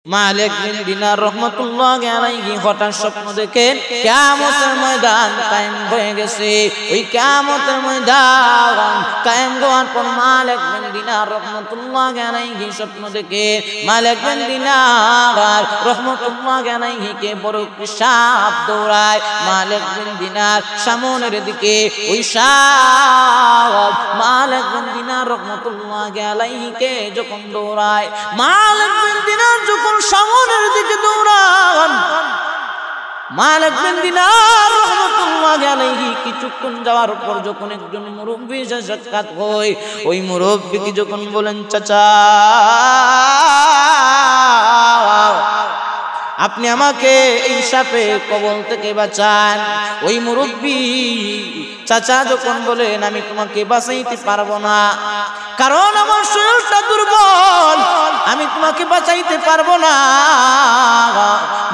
মালিক বিন দিনার রহমাতুল্লাহি আলাইহি হঠাৎ স্বপ্ন দেখেন কিয়ামতের ময়দান কায়েম হয়ে গেছে। ওই কিয়ামতের ময়দান কায়েম হওয়ার পর মালিক বিন দিনার রহমাতুল্লাহি আলাইহি স্বপ্ন দেখে মালিক বিন দিনার রহমাতুল্লাহি আলাইহি কে বড় সাপ দৌড়ায়। মালিক বিন দিনার সামনের দিকে ওই সাপ মালিক বিন দিনার রহমাতুল্লাহি আলাইহি কে যখন দৌড়ায়, মালিক বিন দিনার যখন সামনের দিকে দৌড়ান, মালিক বিন দিনার রহমাতুল্লাহি আলাইহি কিছুক্ষণ যাওয়ার পর যখন একজন মুরব্বি সাক্ষাৎ হয়, ওই মুরব্বিকে যখন বলেন, চাচা আপনি আমাকে এই সাপে কবল থেকে বাঁচান। ওই মুরব্বি চাচা যখন বলেন, আমি তোমাকে বাঁচাইতে পারবো না, কারণ আমার শরীরটা দুর্বল, আমি তোমাকে বাঁচাইতে পারবো না।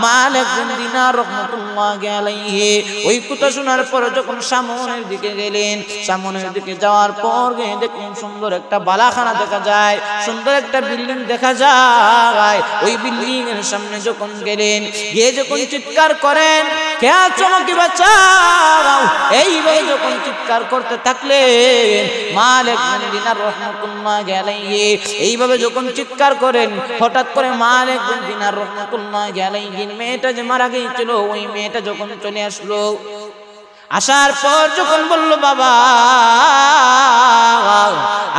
মালিক বিন দিনার রহমাতুল্লাহি আলাইহি ওই কথা শোনার পর যখন সামনের দিকে গেলেন, সামনের দিকে যাওয়ার পর দেখুন সুন্দর একটা বালাখানা দেখা যায়, সুন্দর একটা বিল্ডিং দেখা যায়। ওই বিল্ডিং এর সামনে যখন গেলেন, গিয়ে যখন চিৎকার করেন, কে আছো আমাকে বাঁচাও, এইভাবে যখন চিৎকার করতে থাকলেন, মালিক বিন দিনার রহমাতুল্লাহি আলাইহি এইভাবে যখন চিৎকার করেন, হঠাৎ করে মালিক বিন দিনার রহমাতুল্লাহি আলাইহি মেয়েটা যে মারা গিয়েছিল, ওই মেয়েটা যখন চলে আসলো, আসার পর যখন বলল, বাবা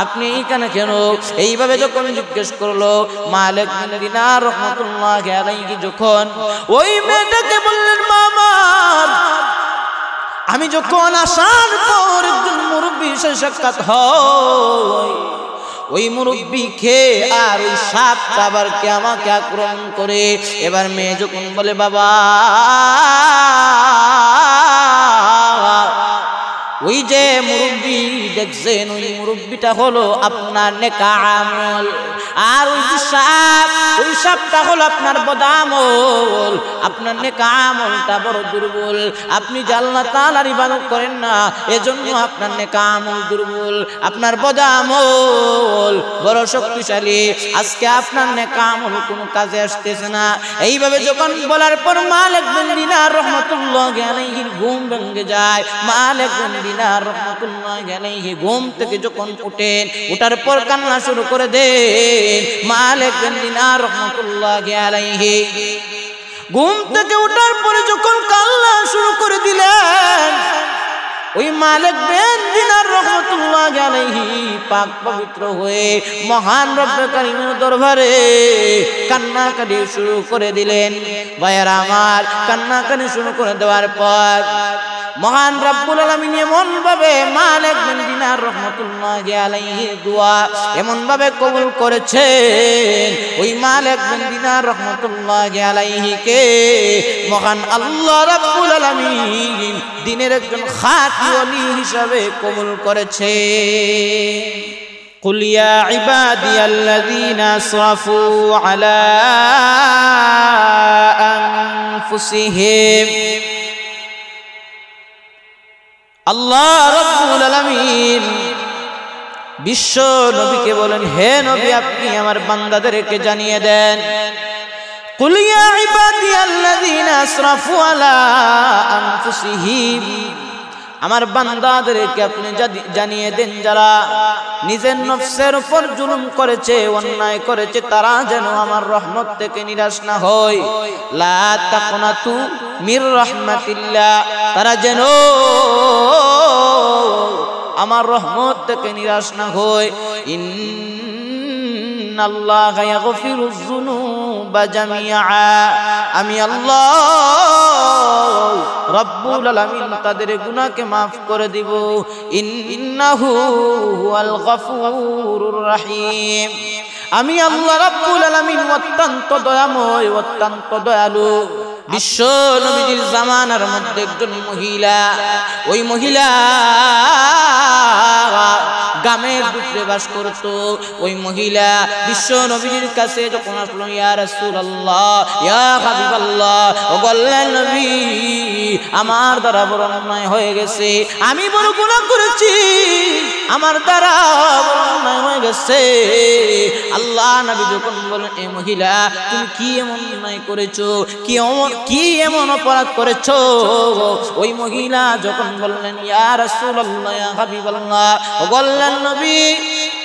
আপনি এইখানে কেন, এইভাবে যখন জিজ্ঞেস করলো, মালিক বিন দিনার রহমাতুল্লাহি আলাইহি যখন ওই মেয়েটাকে বললেন, মামা আমি যখন আসার পর একজন মুরব্বি সাক্ষাৎ হয়, ওই মুরব্বি খেয়ে আর ওই সাপটা আবার কে আমাকে আক্রমণ করে। এবার মেয়ে যখন বলে, বাবা ওই যে মুরব্বি দেখছেন, ওই মুরব্বিটা হলো আপনার নেক আমল, আর ওই যে সাপ, ওই সাপটা হলো আপনার বদামল। আপনার নেক আমলটা বড় দুর্বল, আপনি যে আল্লাহ তাআলার ইবাদত করেন না, এজন্য আপনার নেক আমল দুর্বল, আপনার বদামল বড় শক্তিশালী, আজকে আপনার নেক আমল কোনো কাজে আসতেছে না। এইভাবে যখন বলার পর মালিক বিন দিনার রহমাতুল্লাহি আলাইহি ঘুম ভেঙে যায়। মালিক বিন দিনার রহমাতুল্লাহি আলাইহি ঘুম থেকে যখন উঠেন, উঠার পর কান্না শুরু করে দেন। মালিক বিন দিনার রহমাতুল্লাহি আলাইহি ঘুম থেকে উঠার পরে যখন কান্না শুরু করে দিলেন, ওই মালিক বিন দিনার রহমাতুল্লাহি আলাইহি পাক পবিত্র হয়ে মহান রব্বে কারীমের দরবারে কান্নাকাটি শুরু করে দিলেন। ভাইয়েরা আমার, কান্নাকাটি শুরু করে দেওয়ার পর মহান রব্বুল আলামিন এমন ভাবে মালিক বিন দিনার রহমাতুল্লাহি আলাইহি দোয়া এমন ভাবে কবুল করেছেন, ওই মালিক বিন দিনার রহমাতুল্লাহি আলাইহি কে মহান আল্লাহ রব্বুল আলামিন দিনের একজন খাঁটি ওলি হিসাবে কবুল করেছে। কুল ইয়া ইবাদিয়াল্লাযীনা আসরাফু আলা আনফুসিহিম, আল্লাহ রাব্বুল আলামিন বিশ্ব নবীকে বলেন, হে নবী আপনি আমার বান্দাদেরকে জানিয়ে দেন, কুল ইয়া ইবাদিয়াল্লাযীনা আসরাফু আলা আনফুসিহিম, আমার বান্দাদেরকে আপনি জানিয়ে দেন যারা নিজের নফসের উপর জুলুম করেছে, অন্যায় করেছে, তারা যেন আমার রহমত থেকে নিরাশ না হয়। লা তাকনাতু মির রাহমাতিল্লাহ, তারা যেন আমার রহমত থেকে নিরাশ না হয়। ইন্নাল্লাহা ইয়াগফিরুয যুনুবা জামিআ, আমি আল্লাহ রব্বুল আলামিন তাদের গুনাহকে maaf করে দিব। ইন্নাহু হুয়াল গফুরুর রহিম, আমি আল্লাহ রব্বুল আলামিন অত্যন্ত দয়াময়, অত্যন্ত দয়ালু। বিশ্ব নবীর জামানার মধ্যে একজন মহিলা, ওই মহিলা গ্রামের ভিতরে বাস করত। ওই মহিলা বিশ্ব নবীর কাছে যখন আসলো, ইয়া রাসূলুল্লাহ, ইয়া হাবিবাল্লাহ, ও আল্লাহর নবী আমার দ্বারা বড় অন্যায় হয়ে গেছে, আমি বড় গুনাহ করেছি, আমার দ্বারা অন্যায় হয়ে গেছে। আল্লাহ নবী যখন বলেন, এ মহিলা তুমি কি এমন অন্যায় করেছো, কি এমন অপরাধ করেছো? ওই মহিলা যখন বললেন, ইয়া রাসূলুল্লাহ, ইয়া হাবিবাল্লাহ, বললেন নবী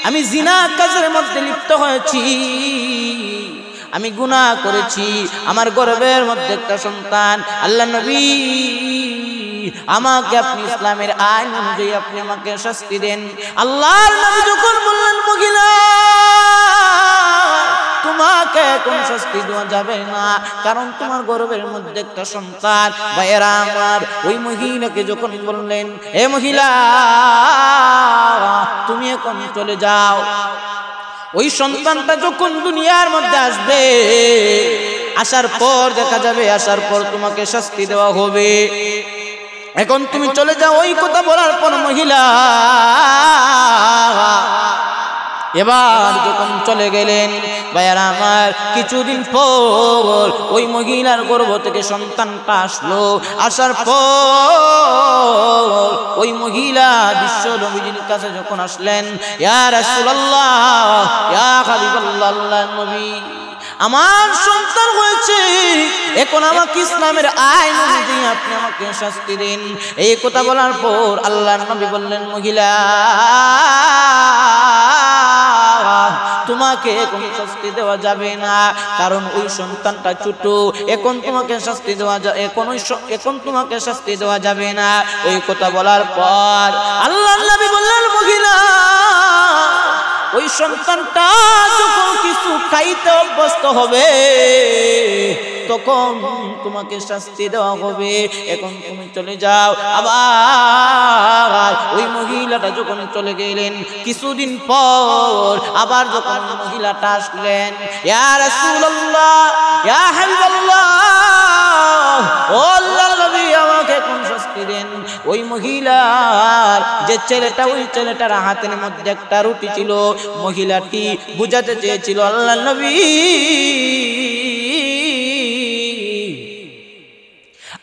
আমি জিনা কাজের মধ্যে লিপ্ত হয়েছি, আমি গুনাহ করেছি, আমার গর্ভের মধ্যে একটা সন্তান। আল্লাহ নবী আমাকে আপনি ইসলামের আইন অনুযায়ী আপনি আমাকে শাস্তি দেন। আল্লাহর নবী যখন বললেন, মহিলা তোমাকে কোন শাস্তি দেওয়া যাবে না, কারণ তোমার গর্ভের মধ্যে একটা সন্তান। ভাইয়েরা আমার, ওই মহিলাকে যখন বললেন, হে মহিলা তুমি এখন চলে যাও, ওই সন্তানটা যখন দুনিয়ার মধ্যে আসবে, আসার পর দেখা যাবে, আসার পর তোমাকে শাস্তি দেওয়া হবে, এখন তুমি চলে যাও। ওই কথা বলার পর মহিলা এবার যখন চলে গেলেন, ভাইয়ারা আমার, কিছুদিন পর ওই মহিলার গর্ভ থেকে সন্তানটা আসলো। আসার পর ওই মহিলা বিশ্ব নবীর কাছে যখন আসলেন, ইয়া রাসূলুল্লাহ, ইয়া হাবিবাল্লাহ, আল্লাহর নবী আমার সন্তান হয়েছে, এখন আমাকে ইসলামের আইন অনুযায়ী আপনি আমাকে শাস্তি দিন। এই কথা বলার পর আল্লাহর নবী বললেন, মহিলা তোমাকে এখন শাস্তি দেওয়া যাবে না, কারণ ওই সন্তানটা ছোট, এখন তোমাকে শাস্তি দেওয়া এখন তোমাকে শাস্তি দেওয়া যাবে না। ওই কথা বলার পর আল্লাহর নবী বললেন, মহিলা ওই সন্তানটা যখন কিছু খাইতে অভ্যস্ত হবে তখন তোমাকে শাস্তি দেওয়া হবে, এখন তুমি চলে যাও। আবার ওই মহিলাটা যখন চলে গেলেন, কিছুদিন পর আবার যখন মহিলাটা আসলেন, ইয়া রাসূলুল্লাহ, ইয়া হাবিবাল্লাহ, ও আল্লাহর নবী আমাকে কোন শাস্তি দেন। ওই মহিলার যে ছেলেটা, ওই ছেলেটার হাতের মধ্যে একটা রুটি ছিল। মহিলাটি বুঝাতে চেয়েছিল, আল্লাহর নবী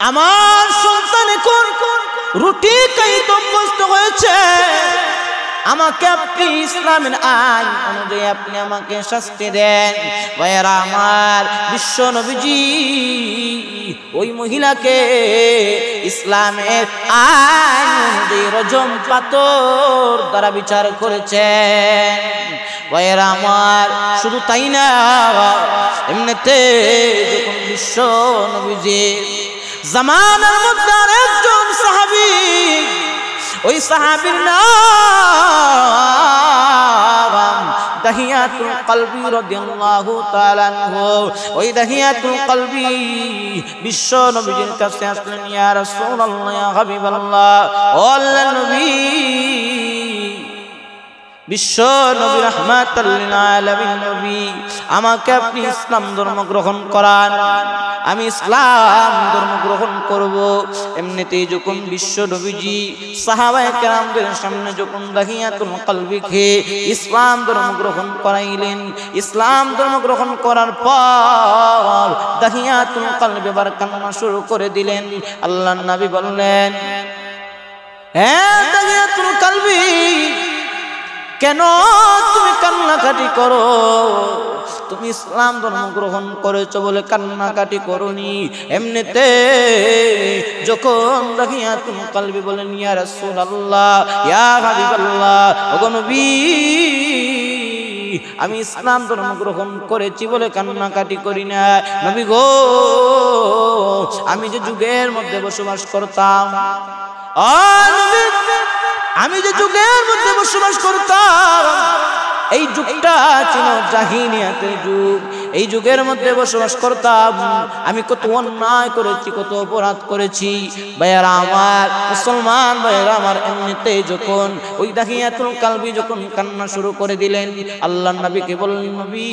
আমার সন্তান এখন রুটি খাইতে অভ্যস্ত হয়েছে, আমাকে আপনি ইসলামের আইন অনুযায়ী আপনি আমাকে শাস্তি দেন। ভাইয়েরা আমার, বিশ্ব নবীজি ওই মহিলাকে ইসলামের আইন অনুযায়ী রজম পাথর দ্বারা বিচার করেছেন। ভাইয়েরা আমার, শুধু তাই না, এমনিতে যখন বিশ্ব নবীজি জামানার মধ্যে আরেকজন সাহাবী, ওই সাহাবীর নাম দাহিয়াতুল কলবি রাদিয়াল্লাহু তাআলা আনহু। ওই দাহিয়াতুল কলবি বিশ্ব নবীর কাছে আসলেন, ইয়া রাসূলুল্লাহ, ইয়া হাবিবাল্লাহ, ও আল্লাহর নবী, বিশ্ব নবী রাহমাতুল লিল আলামিন নবী, আমাকে আপনি ইসলাম ধর্ম গ্রহণ করান, আমি ইসলাম ধর্ম গ্রহণ করব। এমনিতেই যখন বিশ্ব নবীজি সাহাবায়ে কেরামদের সামনে যখন দাহিয়াতুল কলবি খেয়ে ইসলাম ধর্ম গ্রহণ করাইলেন, ইসলাম ধর্ম গ্রহণ করার পর দাহিয়াতুল কলবি বার কান্না শুরু করে দিলেন। আল্লাহর নবী বললেন, হ্যাঁ দাহিয়াতুল কলবি, কেন তুমি কান্নাকাটি করো? তুমি ইসলাম ধর্ম গ্রহণ করেছো বলে কান্নাকাটি করোনি। এমনিতে যখন দাহিয়াতুল কলবি বলেন, ইয়া রাসূলুল্লাহ, ইয়া হাবিবাল্লাহ, ওগো নবী আমি ইসলাম ধর্ম গ্রহণ করেছি বলে কান্নাকাটি করি না। নবী গো, আমি যে যুগের মধ্যে বসবাস করতাম, আমি যে যুগের মধ্যে বসবাস করতাম, এই যুগটা ছিল জাহিলিয়াতের যুগ। এই যুগের মধ্যে বসবাস করতাম, আমি কত অন্যায় করেছি, কত অপরাধ করেছি। ভাইয়ারা আমার, মুসলমান ভাইয়ারা আমার, এমনিতে যখন ওই দাহিয়াতুল কলবি যখন কান্না শুরু করে দিলেন, আল্লাহর নবীকে বললেন, নবী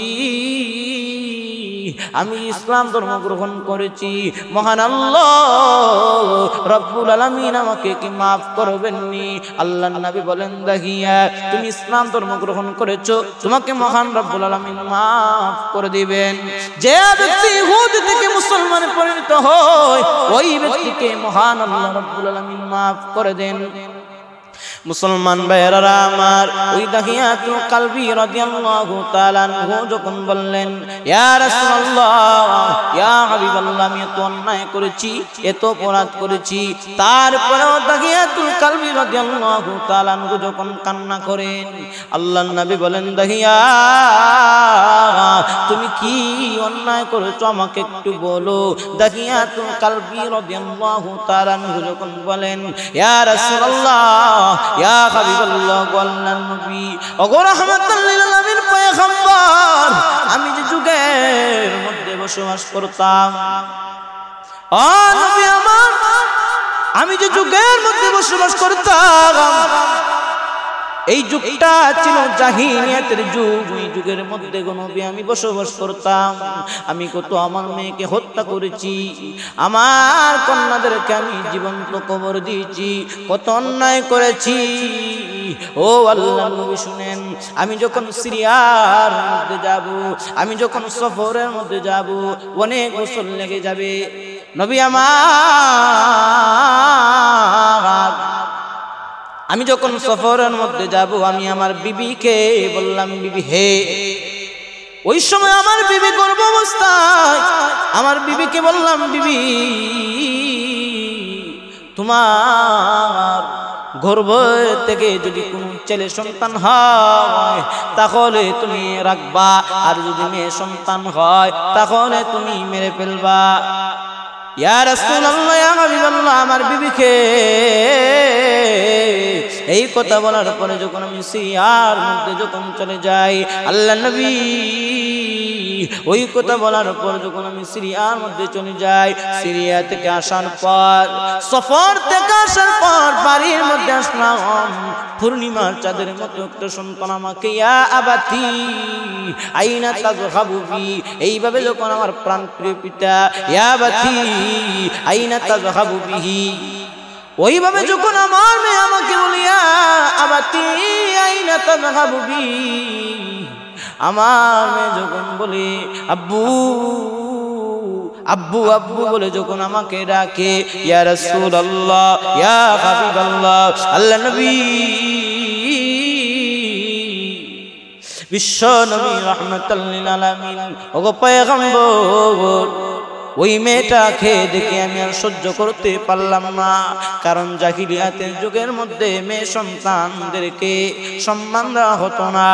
আমি ইসলাম ধর্ম গ্রহণ করেছি, মহান আল্লাহ রব্বুল আলামিন আমাকে কি মাফ করবেননি? আল্লাহর নবী বলেন, দাহিয়া তুমি ইসলাম ধর্ম গ্রহণ করেছো, তোমাকে মহান রব্বুল আলামিন মাফ করে দিবেন। যে ব্যক্তি ইহুদি থেকে মুসলমানে পরিণত হয়, ওই ব্যক্তিকে মহান আল্লাহ রব্বুল আলামিন মাফ করে দেন। মুসলমান ভাইয়েরা আমার, ওই দাহিয়াতুল কালবি রাদিয়াল্লাহু তাআলা আনহু যখন বললেন, ইয়া রাসূলুল্লাহ, ইয়া হাবিবাল্লাহ, আমি এত অন্যায় করেছি, এত অপরাধ করেছি, তারপরেও দাহিয়াতুল কালবি রাদিয়াল্লাহু তাআলা আনহু যখন কান্না করেন, আল্লাহর নবী বলেন, দাহিয়া, তুমি কি অন্যায় করেছো আমাকে একটু বলো। দাহিয়াতুল কালবি রাদিয়াল্লাহু তাআলা আনহু যখন বলেন, ইয়া রাসূলুল্লাহ, ইয়া হাবিবাল্লাহ, আল্লাহর নবী, ওগো রাহমাতাল লিল আলামিন পয়গম্বর, আমি যে যুগের মধ্যে বসবাস করতাম, ও নবী আমার, আমি যে যুগের মধ্যে বসবাস করতাম, এই যুগটা ছিল জাহিলিয়াতের যুগ। ওই যুগের মধ্যে গো নবী আমি বসবাস করতাম। আমি কত আমার মেয়েকে হত্যা করেছি, আমার কন্যাদেরকে আমি জীবন্ত কবর দিয়েছি, কত অন্যায় করেছি। ও আল্লাহর নবী শুনেন, আমি যখন সিরিয়ার মধ্যে যাব, আমি যখন সফরের মধ্যে যাব, অনেক বছর লেগে যাবে। নবী আমার, আমি যখন সফরের মধ্যে যাব, আমি আমার বিবিকে বললাম, বিবি হে, ওই সময় আমার বিবি গর্ভ অবস্থায়, আমার বিবিকে বললাম, বিবি, তোমার গর্ভ থেকে যদি কোনো ছেলে সন্তান হয় তাহলে তুমি রাখবা, আর যদি মেয়ে সন্তান হয় তাহলে তুমি মেরে ফেলবা। ইয়া রাসূলুল্লাহ, ইয়া হাবিবাল্লাহ, আমার বিবিকে এই কথা বলার পরে যখন আমি সিরিয়ার মধ্যে যখন চলে যাই, আল্লাহর নবী ওই কথা বলার পর যখন আমি সিরিয়ার মধ্যে চলে যাই, সিরিয়া থেকে আসার পর, সফর থেকে আসার পর বাড়ির মধ্যে আসলাম, পূর্ণিমার চাঁদের মতো একটা সন্তান আমাকে, ইয়া আবাতি আইনা তাযহাবু বি, এইভাবে যখন আমার প্রাণপ্রিয় পিতা, ইয়া আবাতি আইনা তাযহাবু বিহি, ওইভাবে যখন আমার মেয়ে আমাকে বলিয়া, আবাতি আইনা তাযহাবু বি, আমার মেয়ে যখন বলে আব্বু আব্বু আব্বু বলে যখন আমাকে ডাকে, ইয়া রাসূলুল্লাহ, ইয়া হাবিবাল্লাহ, আল্লাহর নবী, বিশ্ব নবী রাহমাতাল লিল আলামিন, ওগো পয়গম্বর, ওই মেয়েটাকে দেখে আমি আর সহ্য করতে পারলাম না। কারণ জাহিলিয়াতের যুগের মধ্যে মেয়ে সন্তানদেরকে সম্মান দেওয়া হতো না,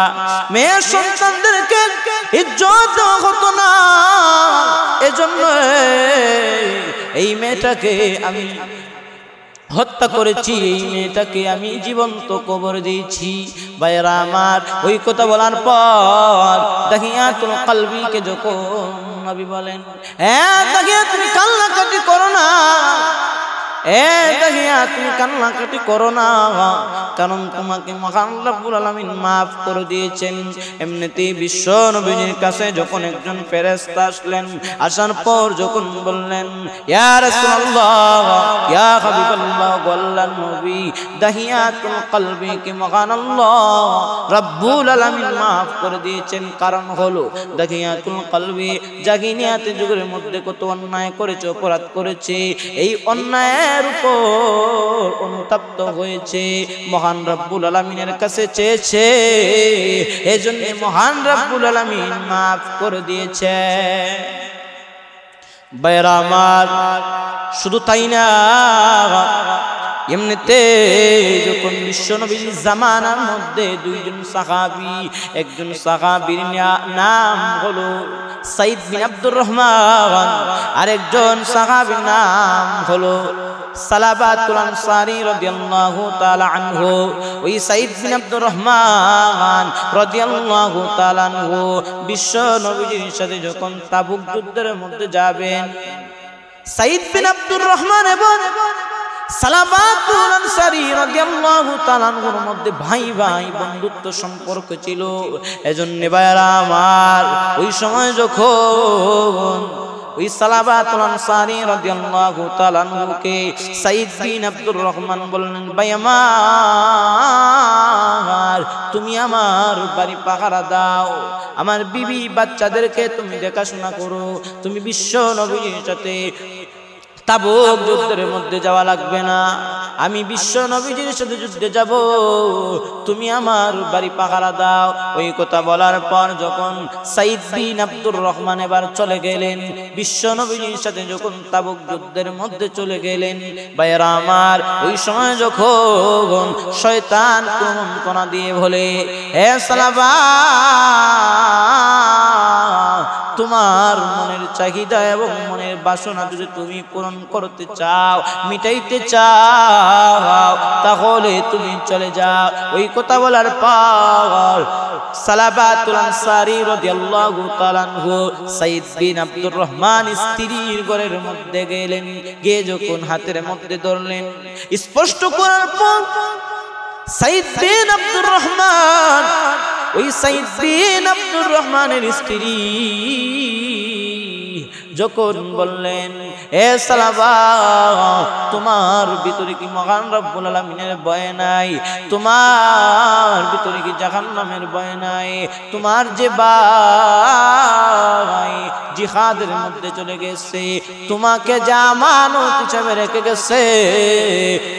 মেয়ে সন্তানদেরকে ইজ্জত দেওয়া হতো না। এজন্য এই মেয়েটাকে আমি হত্যা করেছি, এই মেয়েটাকে আমি জীবন্ত কবর দিয়েছি। ভাইরা আমার, ওই কথা বলার পর দাহিয়াতুল কালবিকে যখন নবী বলেন, হ্যাঁ দাহিয়া, তুমি কান্নাকাটি করো না, দাহিয়া তুমি কান্নাকাটি করো না, কারণ তোমাকে মহান রব্বুল আলামিন মাফ করে দিয়েছেন। এমনিতেই বিশ্ব নবীর কাছে যখন একজন ফেরেশতা আসলেন, আসার পর যখন বললেন, ইয়া রাসূলুল্লাহ, ইয়া হাবিবাল্লাহ, আল্লাহর নবী, দাহিয়াতুল কালবিকে মহান আল্লাহ রব্বুল আলামিন মাফ করে দিয়েছেন। কারণ হলো দাহিয়াতুল কালবি জাহিলিয়াতের যুগের মধ্যে কত অন্যায় করেছে, অপরাধ করেছে, এই অন্যায় উপর অনুতপ্ত হয়েছে, মহান রব্বুল আলামিনের কাছে চেয়েছে, এজন্য মহান রব্বুল আলামিন মাফ করে দিয়েছে। ভাইরা আমার, শুধু তাই না, এমনিতে যখন বিশ্ব নবীর জামানার মধ্যে দুইজন সাহাবী, একজন সাহাবীর নাম হলো সাইদ বিন আব্দুর রহমান, আর একজন সাহাবীর নাম হলো সালাবাতুল আনসারী রাদিয়াল্লাহু তাআলা আনহু। ওই সাইদ বিন আব্দুর রহমান রাদিয়াল্লাহু তাআলা আনহু বিশ্ব নবীর সাথে যখন তাবুক যুদ্ধের মধ্যে যাবেন, সাইদ বিন আব্দুর রহমান এবং সালাবাতুল আনসারী রাদিয়াল্লাহু তাআলা আনহুর মধ্যে ভাই ভাই বন্ধুত্ব সম্পর্ক ছিল। এজন্য ভাইরা আমার, ওই সময় যখন ওই সালাবাতুল আনসারী রাদিয়াল্লাহু তাআলা আনহুকে সাইদ বিন আব্দুর রহমান বললেন, ভাই আমার, তুমি আমার বাড়ি পাহারা দাও, আমার বিবি বাচ্চাদেরকে তুমি দেখাশোনা করো, তুমি বিশ্ব নবীর সাথে তাবুক যুদ্ধের মধ্যে যাওয়া লাগবে না, আমি বিশ্ব নবীজির সাথে যুদ্ধে যাব, তুমি আমার বাড়ি পাহারা দাও। ওই কথা বলার পর যখন সাইদ বিন আব্দুর রহমান এবার চলে গেলেন, বিশ্ব নবীজির সাথে যখন তাবুক যুদ্ধের মধ্যে চলে গেলেন, ভাইরা আমার, ওই সময় যখন শয়তান কোনা দিয়ে বলে, হে সালাবা, তোমার মনের চাহিদা এবং মনের বাসনা যদি তুমি পূরণ করতে চাও, মিটাইতে চাও, তাহলে তুমি চলে যাও। ওই কথা বলার পর সালাবাতুল আনসারী রাদিয়াল্লাহু তাআলা আনহু সাইদ বিন আব্দুর রহমান স্ত্রীর ঘরের মধ্যে গেলেন, গিয়ে যখন হাতের মধ্যে ধরলেন, স্পষ্ট করার পর সাইদ বিন আব্দুর রহমান, ওই সাইদ বিন আব্দুর রহমানের স্ত্রী যখন বললেন, এ সালাবা, তোমার ভিতরে কি মহান রব্বুল আলামিনের ভয় নাই? তোমার ভিতরে কি জাহান্নামের ভয় নাই? তোমার যে ভাই জিহাদের মধ্যে চলে গেছে, তোমাকে যে আমানত হিসেবে রেখে গেছে,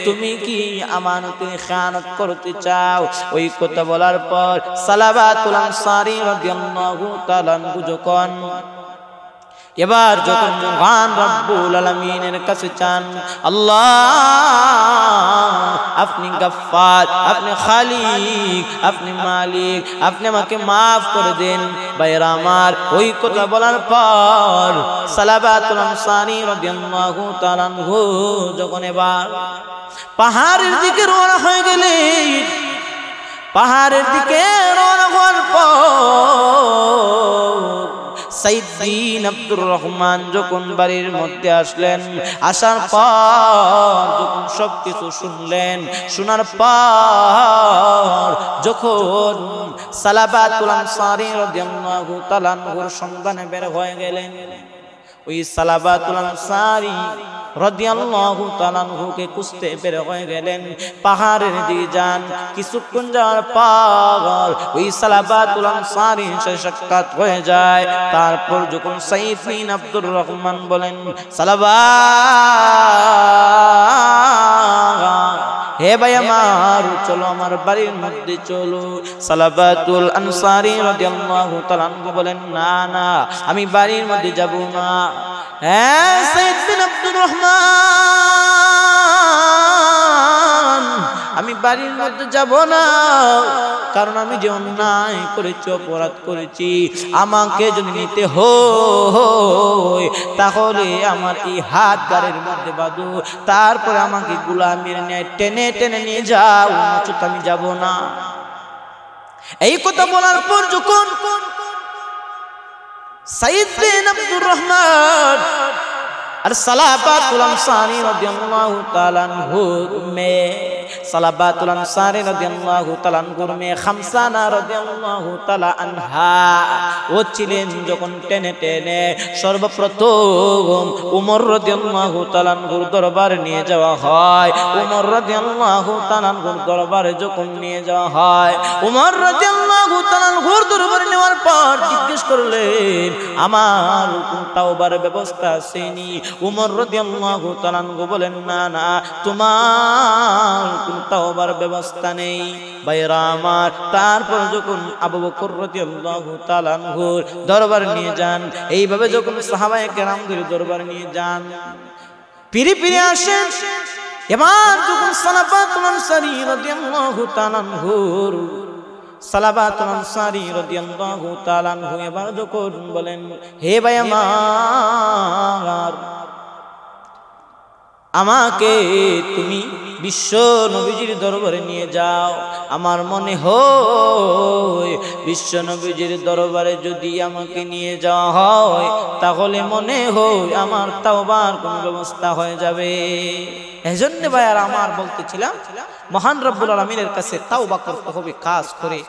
তুমি কি আমানতে খেয়ানত করতে চাও? ওই কথা বলার পর সালাবাতুল আনসারী রাদিয়াল্লাহু তাআলা আনহু যখন এবার যখন মহান রব্বুল আলামিনের কাছে চান, আল্লাহ আপনি গফফার, আপনি খালিক, আপনি মালিক, আপনি আমাকে মাফ করে দেন। ভাইরা আমার, ওই কথা বলার পর সালাবাতুল আনসারী রাদিয়াল্লাহু তাআলা আনহু যখন এবার পাহাড়ের দিকে রওনা হয়ে গেলেন, পাহাড়ের দিকে রওনা হওয়ার পর সাইদ বিন আব্দুর রহমান যখন বাড়ির মধ্যে আসলেন, আসার পর যখন সবকিছু শুনলেন, শোনার পর যখন সালাবাতুল আনসারী রাদিয়াল্লাহু তাআলা আনহুর সন্ধানে বের হয়ে গেলেন, ওই সালাবাতুল আনসারী রাদিয়াল্লাহু তাআলা আনহুকে খুঁজতে বের হয়ে গেলেন। পাহাড়ের দিকে যান, কিছুক্ষণ যাওয়ার পর ওই সালাবাতুল আনসারীর সাথে সাক্ষাৎ হয়ে যায়। তারপর যখন সাইদ বিন আব্দুর রহমান বলেন, সালাবা, হে ভাই আমার, চলো আমার বাড়ির মধ্যে চলো। সালাবাতুল আনসারী রাদিয়াল্লাহু তাআলা আনহু বলেন, না না, আমি বাড়ির মধ্যে যাব না। হ্যাঁ সাইদ বিন আব্দুর রহমান, আমি বাড়ির মধ্যে যাব না, কারণ আমি যে অন্যায় করেছি, অপরাধ করেছি, আমাকে যদি নিতে হয় তাহলে আমার এই হাত গাড়ির মধ্যে বাঁধো, তারপরে আমাকে গোলামের ন্যায় টেনে টেনে নিয়ে যাও, নচেত আমি যাব না। এই কথা বলার পর যখন সাইদ বিন আব্দুর রহমান আর সালাবাতুল আনসারী রাদিয়াল্লাহু তাআলা আনহুর মেয়ে, সালাবাতুল আনসারী রাদিয়াল্লাহু তাআলা আনহুর মেয়ে খামসানা রাদিয়াল্লাহু তাআলা আনহা, ও ছিলেন যখন টেনে টেনে সর্বপ্রথম উমর রাদিয়াল্লাহু তাআলা আনহুর দরবারে নিয়ে যাওয়া হয়। উমর রাদিয়াল্লাহু তাআলা আনহুর দরবারে যখন নিয়ে যাওয়া হয়, উমর রাদিয়াল্লাহু তাআলা আনহুর দরবারে নেওয়ার পর জিজ্ঞেস করলেন, আমার তাওবার ব্যবস্থা আসেনি? উমর রাদিয়াল্লাহু তাআলা আনহু বলেন, না না, তোমার কোন তাওবার ব্যবস্থা নেই। ভাইরা আমার, তারপর যখন আবু বকর রাদিয়াল্লাহু তাআলা আনহুর দরবারে নিয়ে যান, এইভাবে যখন সাহাবায়ে কেরামদের দরবারে নিয়ে যান, ফিরে ফিরে আসেন, এবার যখন সালাবাতুল আনসারী রাদিয়াল্লাহু তাআলা আনহুর সালাবাতুল আনসারী রাদিয়াল্লাহু তাআলা আনহু এবার যখন বলেন, হে ভাই আমার, আমাকে তুমি বিশ্ব নবীজির দরবারে নিয়ে যাও। আমার মনে হয় বিশ্ব নবীজির দরবারে যদি আমাকে নিয়ে যাওয়া হয় তাহলে মনে হয় আমার তাওবার কোন ব্যবস্থা হয়ে যাবে। এজন্য ভাই আর আমার বলতেছিলাম, মহান রব্বুল আলামিনের কাছে তাওবা করতে হবে কাজ করে।